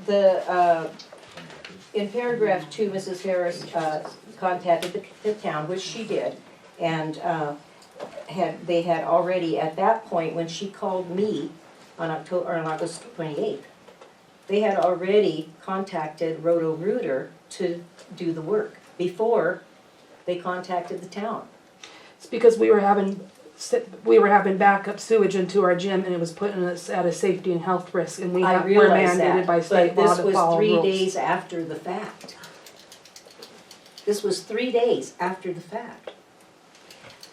in paragraph 2, Mrs. Harris contacted the town, which she did, and they had already, at that point, when she called me on August 28th, they had already contacted Roto-Rooter to do the work before they contacted the town. It's because we were having backup sewage into our gym, and it was putting us at a safety and health risk, and we're mandated by state law to follow rules. But this was 3 days after the fact. This was 3 days after the fact.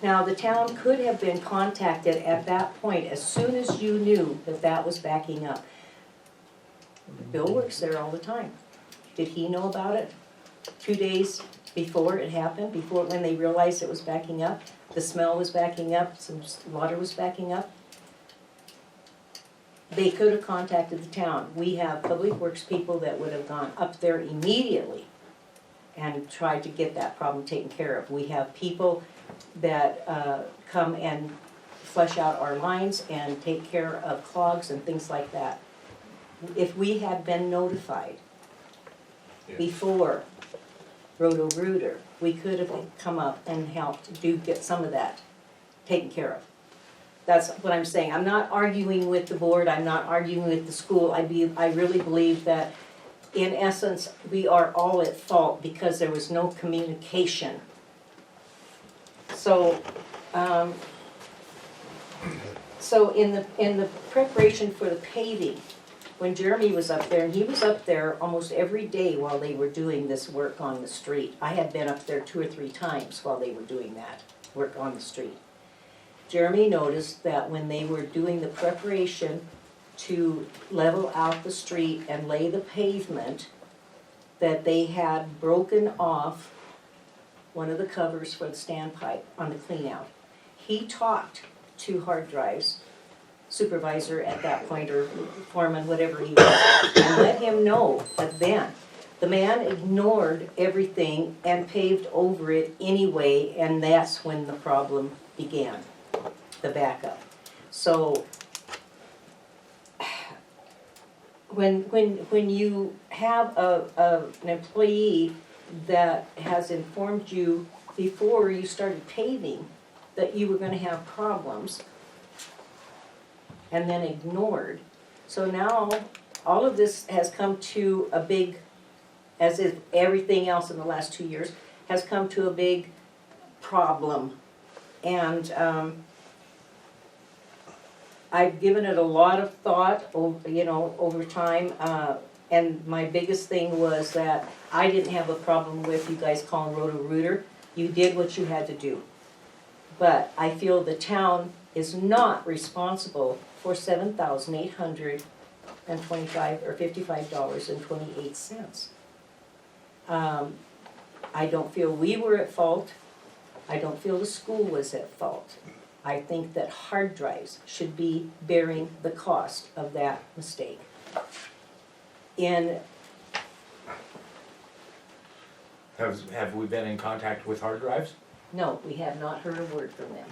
Now, the town could have been contacted at that point as soon as you knew that that was backing up. Bill works there all the time. Did he know about it 2 days before it happened, before when they realized it was backing up? The smell was backing up, some water was backing up. They could have contacted the town. We have public works people that would have gone up there immediately and tried to get that problem taken care of. We have people that come and flush out our lines and take care of clogs and things like that. If we had been notified before Roto-Rooter, we could have come up and helped get some of that taken care of. That's what I'm saying. I'm not arguing with the board. I'm not arguing with the school. I really believe that, in essence, we are all at fault because there was no communication. So, in the preparation for the paving, when Jeremy was up there, and he was up there almost every day while they were doing this work on the street. I had been up there 2 or 3 times while they were doing that work on the street. Jeremy noticed that when they were doing the preparation to level out the street and lay the pavement, that they had broken off one of the covers for the standpipe on the clean out. He talked to Hard Drive's supervisor at that point, or foreman, whatever he was, and let him know that then the man ignored everything and paved over it anyway, and that's when the problem began, the backup. So when you have an employee that has informed you before you started paving that you were going to have problems, and then ignored. So now all of this has come to a big, as if everything else in the last 2 years has come to a big problem. And I've given it a lot of thought over time. And my biggest thing was that I didn't have a problem with you guys calling Roto-Rooter. You did what you had to do. But I feel the town is not responsible for $7,825 or $55.28. I don't feel we were at fault. I don't feel the school was at fault. I think that Hard Drives should be bearing the cost of that mistake. Have we been in contact with Hard Drives? No, we have not heard a word from them.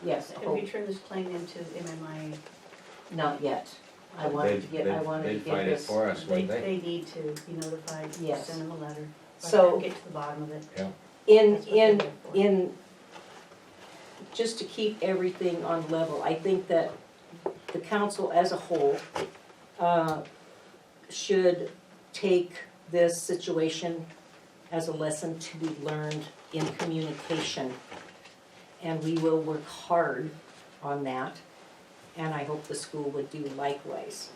Yes, Have we turned this claim into MMI? not yet. I wanted to get They'd fight it this. for us, wouldn't they? They need to be notified, Yes. send them a letter. So- Get to the bottom of it. Yeah. That's what they're there for. In just to keep everything on level, I think that the council as a whole should take this situation as a lesson to be learned in communication. And we will work hard on that, and I hope the school would do likewise.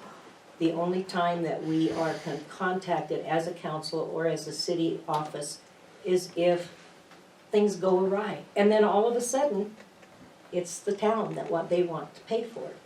The only time that we are contacted as a council or as a city office is if things go awry. And then all of a sudden, it's the town that they want to pay for it.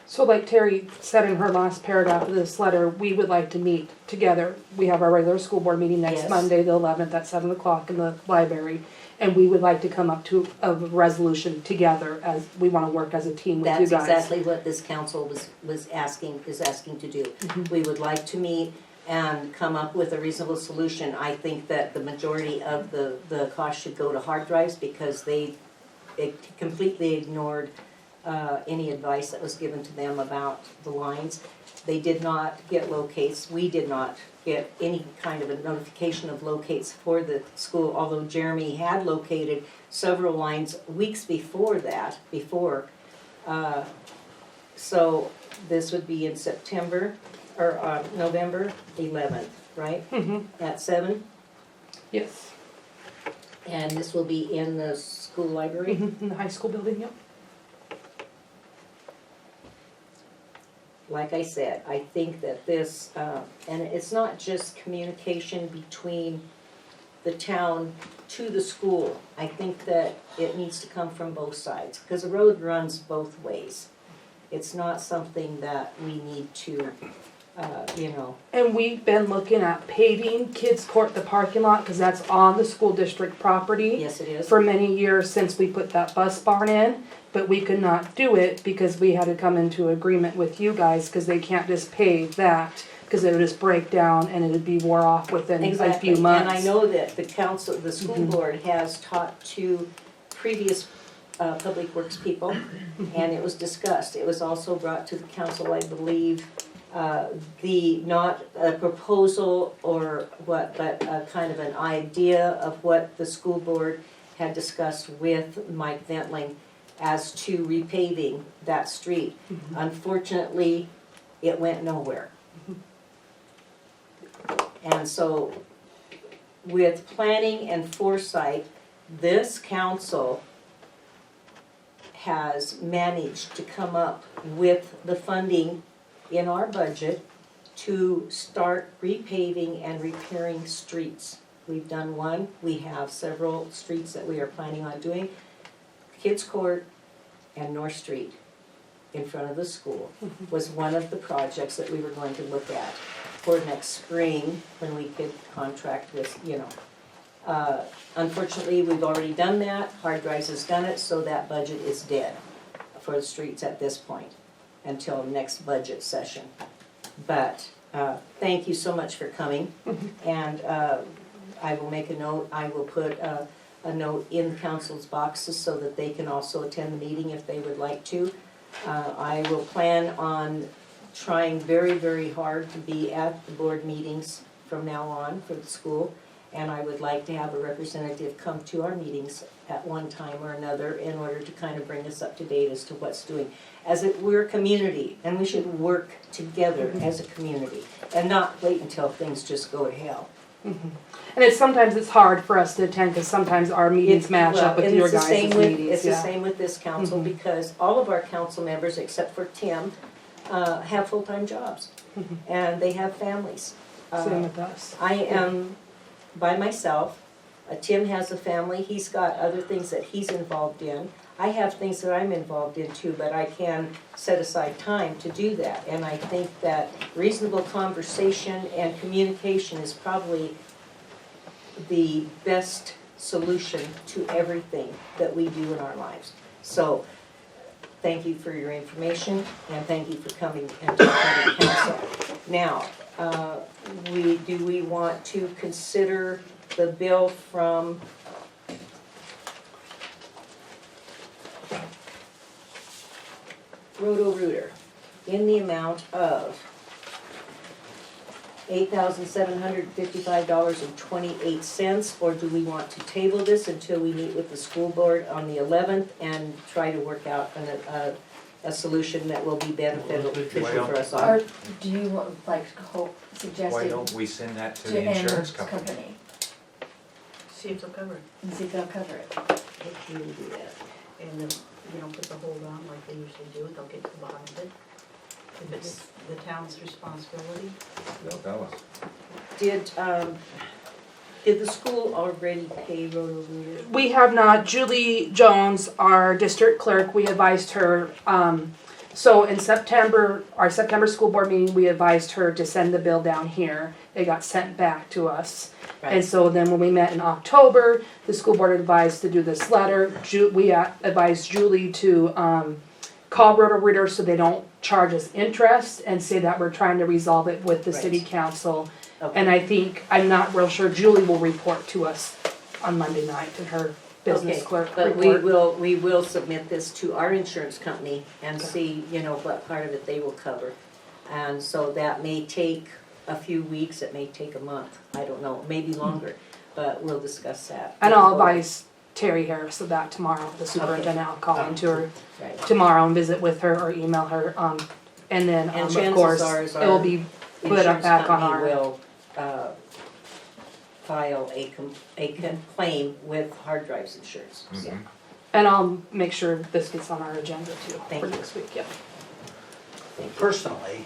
So like Terry said in her last paragraph of this letter, we would like to meet together. We have our regular school board meeting next Yes. Monday, the 11th at 7 o'clock in the library. And we would like to come up to a resolution together, as we want to work as a team with you That's guys. exactly what this council is asking to do. We would like to meet and come up with a reasonable solution. I think that the majority of the cost should go to Hard Drives because they completely ignored any advice that was given to them about the lines. They did not get locates. We did not get any kind of a notification of locates for the school, although Jeremy had located several lines weeks before that, so this would be in September, or November 11th, right? At 7, Yes. and this will be in the school library. In the high school building, yep. Like I said, I think that this, and it's not just communication between the town to the school. I think that it needs to come from both sides, because the road runs both ways. It's not something that we need to, And we've been looking at paving Kids Court, the parking lot, because that's on the school district property. yes, it is. For many years since we put that bus barn in, but we could not do it because we had to come into agreement with you guys, because they can't just pave that, because it would just break down and it'd be wore off within a few months. And I know that the council, the school board has talked to previous public works people, and it was discussed. It was also brought to the council, I believe, not a proposal or what, but a kind of an idea of what the school board had discussed with Mike Ventling as to repaving that street. Unfortunately, it went nowhere. And so, with planning and foresight, this council has managed to come up with the funding in our budget to start repaving and repairing streets. We've done one, we have several streets that we are planning on doing. Kids Court and North Street in front of the school was one of the projects that we were going to look at for next spring when we could contract with, unfortunately, we've already done that. Hard Drives has done it, so that budget is dead for the streets at this point until next budget session. But thank you so much for coming, and I will make a note. I will put a note in council's boxes so that they can also attend the meeting if they would like to. I will plan on trying very, very hard to be at the board meetings from now on for the school, and I would like to have a representative come to our meetings at one time or another in order to kind of bring us up to date as to what's doing. We're a community, and we should work together as a community, and not wait until things just go to hell. And sometimes it's hard for us to attend, because sometimes our meetings match up with your guys' meetings. It's the same with this council, because all of our council members, except for Tim, have full-time jobs, and they have families. Same with us. I am by myself. Tim has a family. He's got other things that he's involved in. I have things that I'm involved in too, but I can set aside time to do that. And I think that reasonable conversation and communication is probably the best solution to everything that we do in our lives. So, thank you for your information, and thank you for coming and talking to council. Now, do we want to consider the bill from Roto-Rooter in the amount of $8,755.28, or do we want to table this until we meet with the school board on the 11th and try to work out a solution that will be beneficial for us all? Or do you suggest Why it don't we send that to to the an insurance company? See if they'll cover it. and see if they'll cover it? If you do that. And then, put the hold on like they usually do, they'll get to the bottom of it. If it's the town's responsibility. They'll tell us. Did the school already pay Roto-Rooter? We have not. Julie Jones, our district clerk, we advised her, so in September, our September school board meeting, we advised her to send the bill down here. It got sent back to us. And so then when we met in October, the school board advised to do this letter. We advised Julie to call Roto-Rooter so they don't charge us interest, and say that we're trying to resolve it with the city council. Okay. And I'm not real sure, Julie will report to us on Monday night in her business clerk But report. we will submit this to our insurance company and see, what part of it they will cover. And so that may take a few weeks, it may take a month, I don't know, maybe longer, but we'll discuss that. And I'll advise Terry Harris of that tomorrow, the superintendent. I'll call into her Right. tomorrow and visit with her or email her. And then, And of chances course, are it will be put up Insurance back on company our. will, file a claim with hard drives insurance, so. Mhm. And I'll make sure this gets on our agenda too Thank for you. next week, yep. Personally,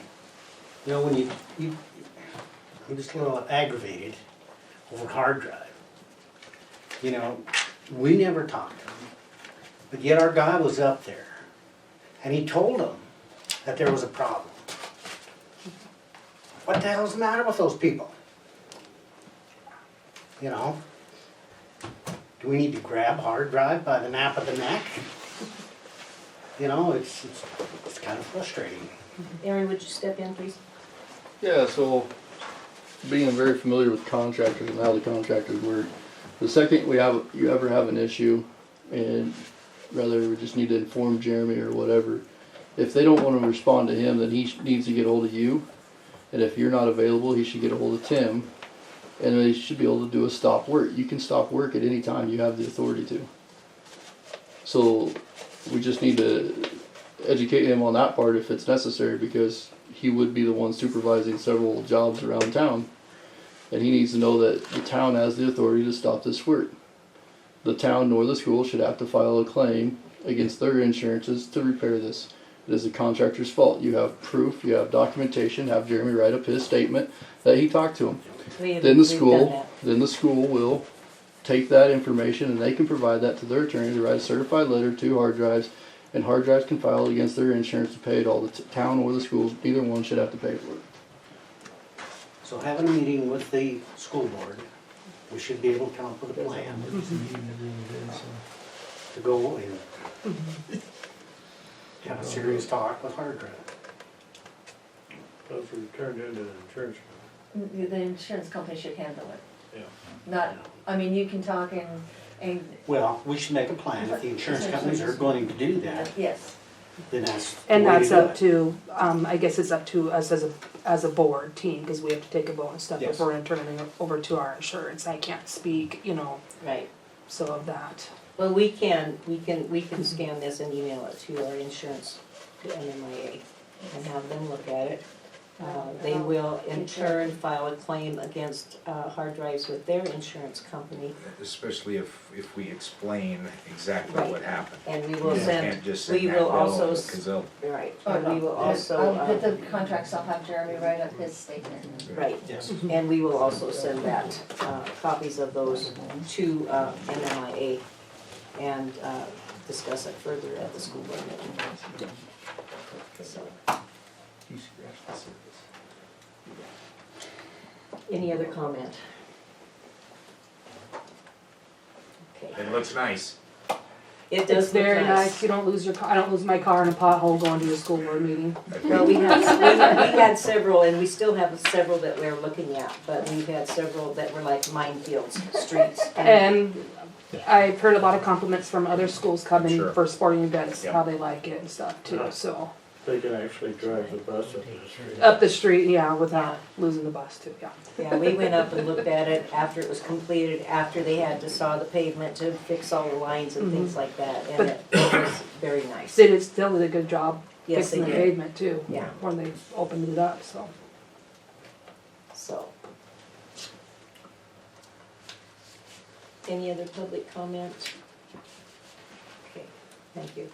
you know, when I'm just a little aggravated over hard drive. You know, we never talked to him, but yet our guy was up there, and he told them that there was a problem. What the hell's the matter with those people? You know? Do we need to grab hard drive by the nape of the neck? You know, it's kind of frustrating. Aaron, would you step in, please? Yeah, so being very familiar with contractors and how the contractors work, the second you ever have an issue, and rather we just need to inform Jeremy or whatever, if they don't want to respond to him, then he needs to get hold of you, and if you're not available, he should get a hold of Tim, and they should be able to do a stop work. You can stop work at any time you have the authority to. So we just need to educate him on that part if it's necessary, because he would be the one supervising several jobs around town. And he needs to know that the town has the authority to stop this work. The town nor the school should have to file a claim against their insurances to repair this. It is the contractor's fault. You have proof, you have documentation, have Jeremy write up his statement that he talked to him. Then the We've done school will take that information and they can provide that to their attorney to write a certified letter to hard drives, and hard drives can file against their insurance to pay it all. The town or the schools, neither one should have to pay for it. So having a meeting with the school board, we should be able to come up with a plan to go and have a serious talk with hard drive. Those were turned into an insurance company. The insurance company should handle it. Yeah. Not, I mean, you can talk and, Well, we should make a plan. If the insurance companies are going to do that, yes. then that's the And way that's to do up it. to, I guess it's up to us as a board team, because we have to take a vote and stuff Yes. if we're turning it over to our insurance. I can't speak, Right. so of that. Well, we can scan this and email it to our insurance, to NMIA, and have them look at it. They will in turn file a claim against hard drives with their insurance company, Especially if we explain exactly Right. what happened. and we will You send, can't just send we that will bill, also, because they'll, right, Oh, and we will also, With the contracts, I'll have Jeremy write up his statement. right, Yes. and we will also send that, copies of those to NMIA and discuss it further at the school board meeting. So, any other comment? Okay, it looks nice. it It's does look very nice. nice. You don't lose your car. I don't lose my car in a pothole going to a school board meeting. Well, we had several, and we still have several that we're looking at, but we've had several that were like minefields, streets. And I've heard a lot of compliments from other schools coming Sure. for sporting events, Yeah. how they like it and stuff too, Yeah. so. They can actually drive the bus up the street. Up the street, yeah, without losing the bus too, yeah. Yeah, we went up and looked at it after it was completed, after they had to saw the pavement to fix all the lines and things like that, and But- it was very nice. They did, still did a good job Yes, they fixing the did, pavement too. Yeah. When they opened it up, so. so. Any other public comment? Okay, thank you.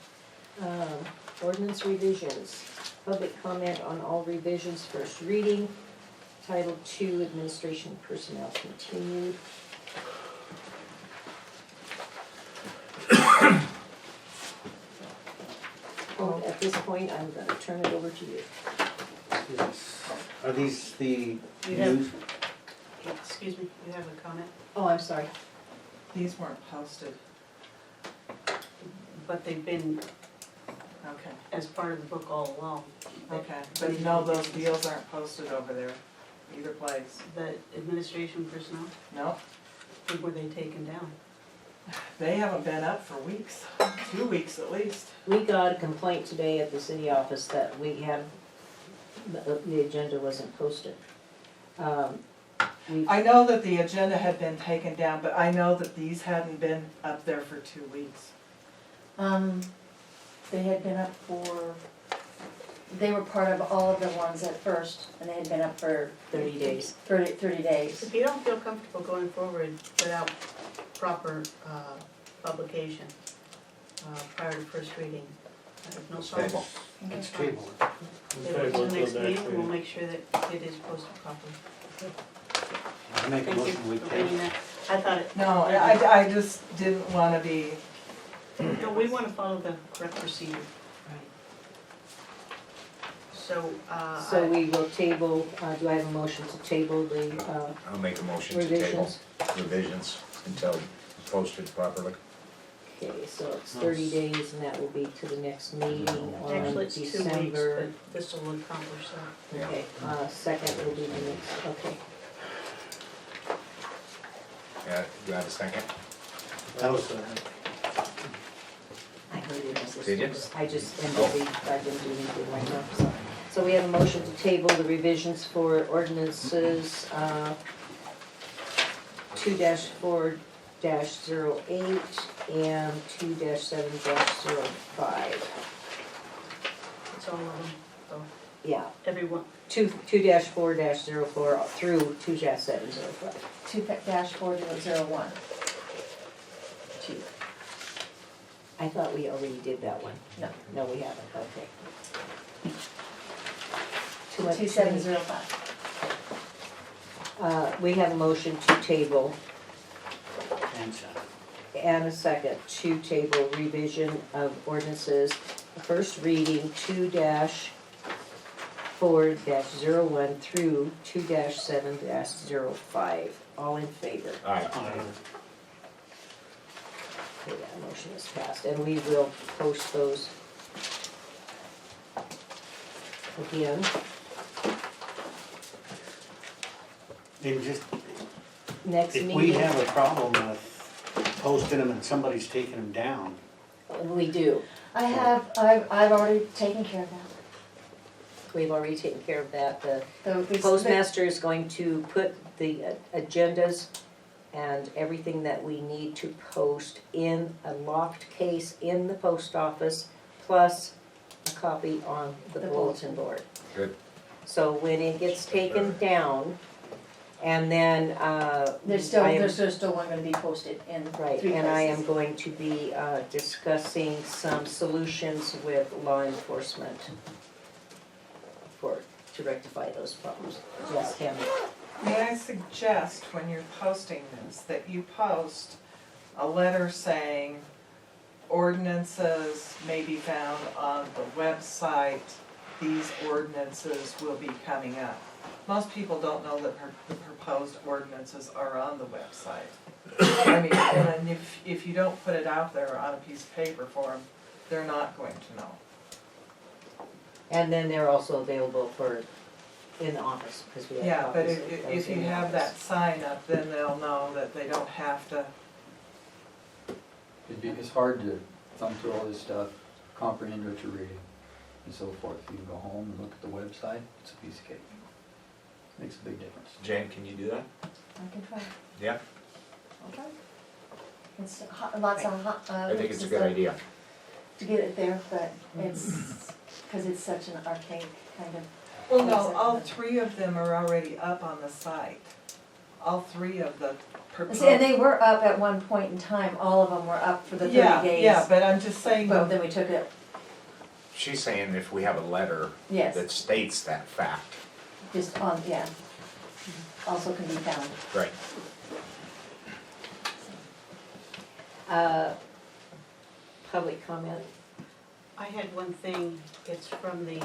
Ordinance revisions, public comment on all revisions, first reading. Title II, administration personnel continued. Well, at this point, I'm gonna turn it over to you. Are these the You have- news? Excuse me, you have a comment? Oh, I'm sorry. These weren't posted, But they've been okay, as part of the book all along. okay, but no, those deals aren't posted over there, either place, The administration personnel, no, when were they taken down? they haven't been up for weeks, 2 weeks at least. We got a complaint today at the city office that we have the agenda wasn't posted. We, I know that the agenda had been taken down, but I know that these hadn't been up there for 2 weeks. They had been up they were part of all of the ones at first, and they had been up for 30 days. 30 days. If you don't feel comfortable going forward without proper publication prior to first reading, no problem. Let's table it. It was the next meeting, we'll make sure that it is posted properly. I make a Thank you motion, we for bringing table. that. I thought it, No, I just didn't wanna be, no, we want to follow the correct procedure. Right. So, we will table, do I have a motion to table the I'll make a motion to table revisions? revisions until posted properly. Okay, so it's 30 days and that will be to the next meeting on actually, it's 2 weeks, December. but this will accomplish that. Yeah. Okay, second will be the next, okay. Yeah, do I have a second? That was, I heard it as Did you? I just ended I didn't do anything right now, so we have a motion to table the revisions for ordinances, 2-4-08 and 2-7-05. It's all of them, so, Yeah, everyone, 2-4-04 through 2-7-05. 2-4001. I thought we already did that one. No. No, we haven't, okay. 2705. We have a motion to table and second. and a second to table revision of ordinances. First reading 2-4-01 through 2-7-05. All in favor? Aye. Okay, that motion is passed, and we will post those again. And just, Next if we meeting, have a problem with posting them and somebody's taking them down, we do. I've already taken care of that. We've already taken care of that. The The postmaster is going to put the agendas and everything that we need to post in a locked case in the post office, plus a copy on the The bulletin board. Good. So when it gets taken down, and then, There's still one gonna be posted in 3 right, places. and I am going to be discussing some solutions with law enforcement to rectify those problems. Yes, Tammy? may I suggest when you're posting this, that you post a letter saying ordinances may be found on the website, these ordinances will be coming up. Most people don't know that the proposed ordinances are on the website. I mean, and if you don't put it out there on a piece of paper for them, they're not going to know. And then they're also available in the office, because we have Yeah, but copies of those if you in the have office. that sign up, then they'll know that they don't have to. It's hard to thumb through all this stuff, comprehend what you're reading, and so forth. You can go home and look at the website, it's a piece of cake. Makes a big difference. Jane, can you do that? I can try. Yeah, Okay. It's lots of I think it's a good idea. to get it there, but it's, because it's such an archaic kind of. Well, no, all 3 of them are already up on the site. All 3 of the proposed. See, and they were up at one point in time, all of them were up for the 30 days. Yeah, but I'm just saying, But then we took it, She's saying if we have a letter yes, that states that fact. just on, yeah. Also can be found. Right. Public comment? I had one thing, it's from the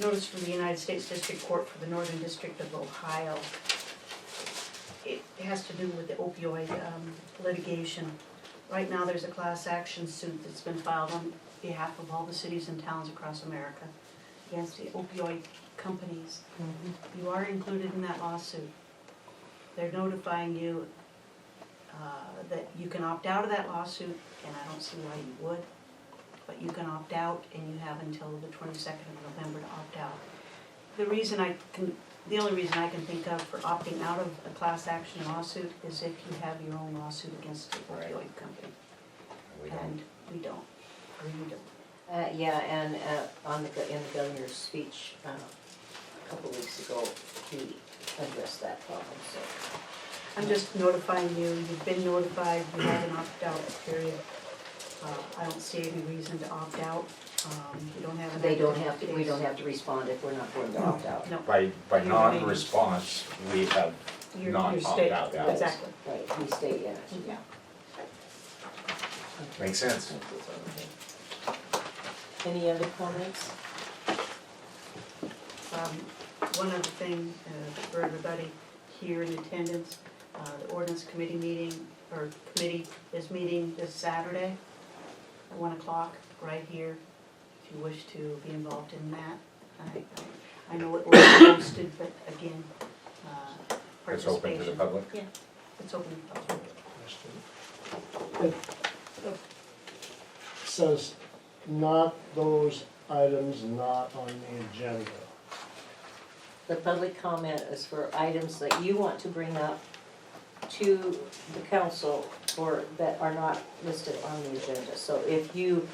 notice from the United States District Court for the Northern District of Ohio. It has to do with the opioid litigation. Right now, there's a class action suit that's been filed on behalf of all the cities and towns across America against the opioid companies. You are included in that lawsuit. They're notifying you that you can opt out of that lawsuit, and I don't see why you would. but you can opt out, and you have until the 22nd of November to opt out. The only reason I can think of for opting out of a class action lawsuit is if you have your own lawsuit against the opioid company. And we don't, or you don't. Yeah, and in the governor's speech a couple weeks ago, he addressed that problem, so. I'm just notifying you, you've been notified, you have an opt-out period. I don't see any reason to opt out. You don't have an. They don't have to, we don't have to respond if we're not going to opt out. No. By You non-response, we have You're not stay- opt out. Exactly. Right, we stay in it, yeah. Makes sense. Any other comments? One other thing for everybody here in attendance, the ordinance committee meeting, or committee is meeting this Saturday at 1 o'clock, right here, if you wish to be involved in that. I know it will be posted, but again, It's participation. open to the public? Yeah, it's open to the public. Says not those items not on the agenda. The public comment is for items that you want to bring up to the council or that are not listed on the agenda. So if you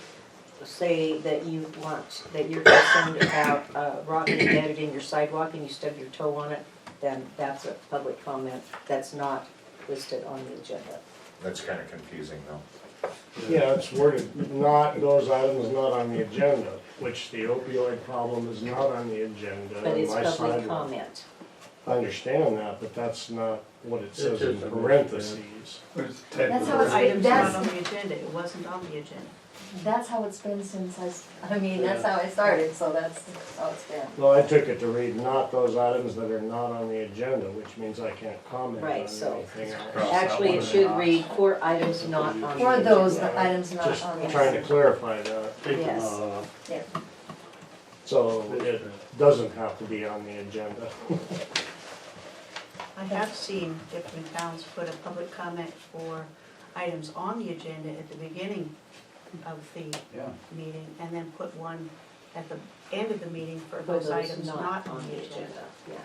say that you want, that you're concerned about rocking embedded in your sidewalk and you stub your toe on it, then that's a public comment that's not listed on the agenda. That's kind of confusing though. Yeah, it's worded, not those items not on the agenda, which the opioid problem is not on the agenda. But it's My public sidewalk. comment. I understand that, but that's not what it says in isn't. parentheses. That's how it's been, Items not on that's, the agenda, it wasn't on the agenda. that's how it's been since I mean, that's how I started, so that's how it's been. Well, I took it to read not those items that are not on the agenda, which means I can't comment on Right, so anything else. Cross actually it that one should off. read for items not on the agenda. For those items not Just on the trying to agenda. clarify that, Take them Yes. off. Yeah. so it doesn't have to be on the agenda. I have seen different towns put a public comment for items on the agenda at the beginning of the Yeah. meeting, and then put one at the end of the meeting for For those those items not on the agenda. Yeah,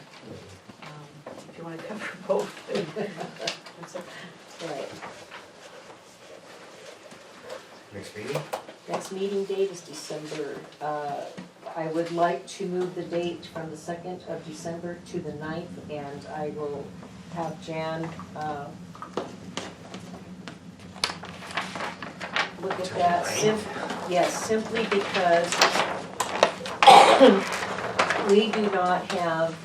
If you wanna cover both, then that's okay. right. Next meeting? Next meeting date is December. I would like to move the date from the 2nd of December to the 9th, and I will have Jan look at that. Yes, simply because we do not have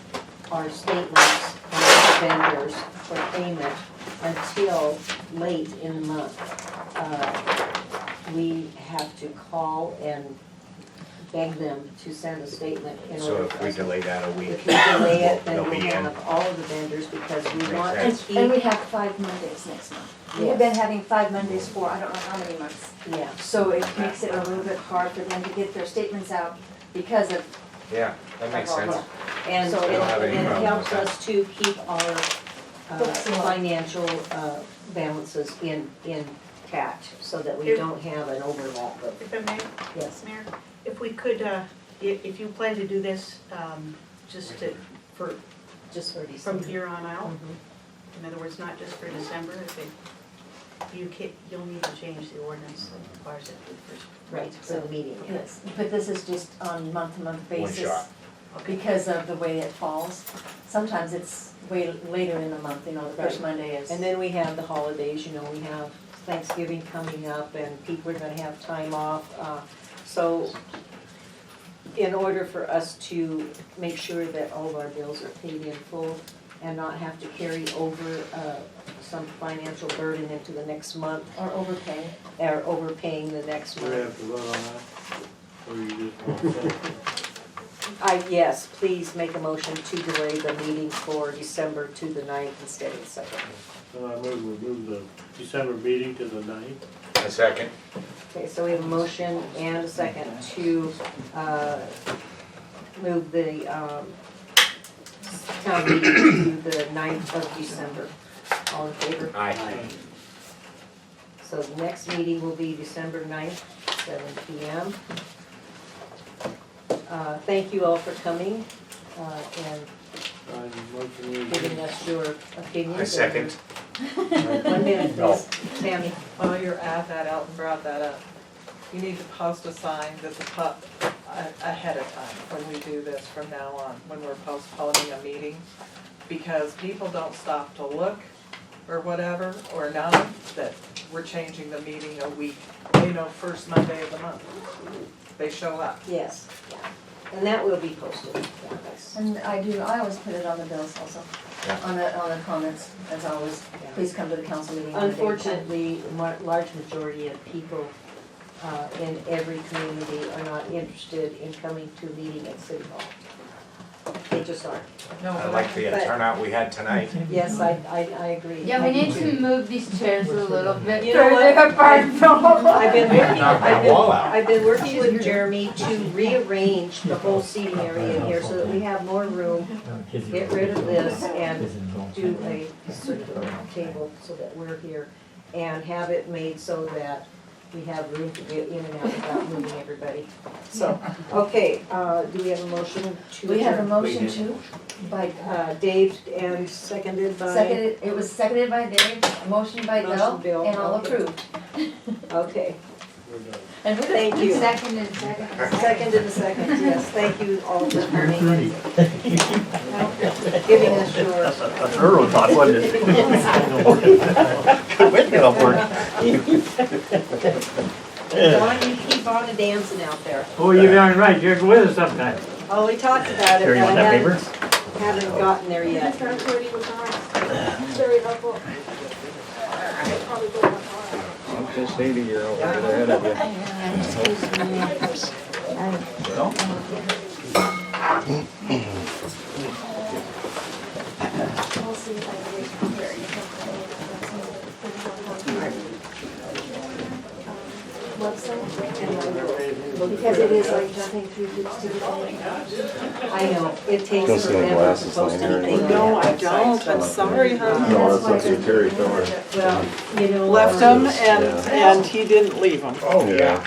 our statements from the vendors for payment until late in the month. We have to call and beg them to send a statement in So order if for we us. delay that a week. If we delay it, then they'll we'll be in. have all of the vendors because we Makes want to sense. keep. And we have 5 Mondays next month. We've Yes. been having 5 Mondays for I don't know how many months. Yeah, So it makes it a little bit hard for them to get their statements out because of, Yeah, that makes sense. and So it I don't have any and it problem helps with that. us to keep our Books in line. financial balances intact so that we If- don't have an overlap of, If I may, yes. Mayor, if we could, if you plan to do this, just to, for, Just for from December. here on out, Mhm. in other words, not just for December, if it, you'll need to change the ordinance that requires it to be first. Right, for the meeting, yes. yes, but this is just on month-to-month One basis. shot. Because of the way it falls. Sometimes it's way later in the month, you know, the first Right. Monday is. And then we have the holidays, you know, we have Thanksgiving coming up and people are gonna have time off. So in order for us to make sure that all of our bills are paid in full and not have to carry over some financial burden into the next month Or overpay. or overpaying the next Do we month. have to vote on that? Or you just want to? Yes, please make a motion to delay the meeting for December to the 9th instead of the 2nd. So I move the December meeting to the 9th. A second? Okay, so we have a motion and a second to move the town meeting to the 9th of December. All in favor? Aye. So the next meeting will be December 9th. 7 PM. Thank you all for coming, and giving us your opinions. I second. 1 minute, please. Tammy. While you're at that, Elton brought that up. You need to post a sign that's ahead of time when we do this from now on, when we're postponing a meeting. Because people don't stop to look or whatever, or know that we're changing the meeting a week, first Monday of the month. They show up. Yes, yeah. And that will be posted. Yeah, that's- And I always put it on the bills also, Yeah. on the comments, as always, please come to the council meeting. on the date. Unfortunately, large majority of people in every community are not interested in coming to a meeting at City Hall. They just aren't. No, I but like the but- turnout we had tonight. Yes, I agree. Yeah, I we need do. to move these chairs a little bit You know what? further apart from. I've been working, Knock that wall out. I've been working with Jeremy to rearrange the whole seating area in here so that we have more room. Get rid of this and do a circular table so that we're here and have it made so that we have room to get in and out without moving everybody. So, okay, do we have a motion to? We have a adjourn? motion to, by, Dave and seconded by? it was seconded by Dave, a motion by Motion Bill, Bill, and all okay. approved. Okay, We're done. And we're thank you. Second. Second and second, yes, thank you all for coming and giving us your. Thorough talk, wasn't it? Good way to help work. Don, you keep on dancing out there. Oh, you're darn right, you're with us sometime. Oh, we talked about it, Here, but you want I that paper? haven't gotten there yet. Very helpful. I'm just 80 year old ahead of you. Because it is like jumping through hoops to get anything. I know, it takes Don't see my forever to glasses post laying here anything. anymore. No, I don't, I'm sorry, honey. No, that's what Terry told her. Well, you know. Left them Yeah. and he didn't leave them. Oh, Yeah.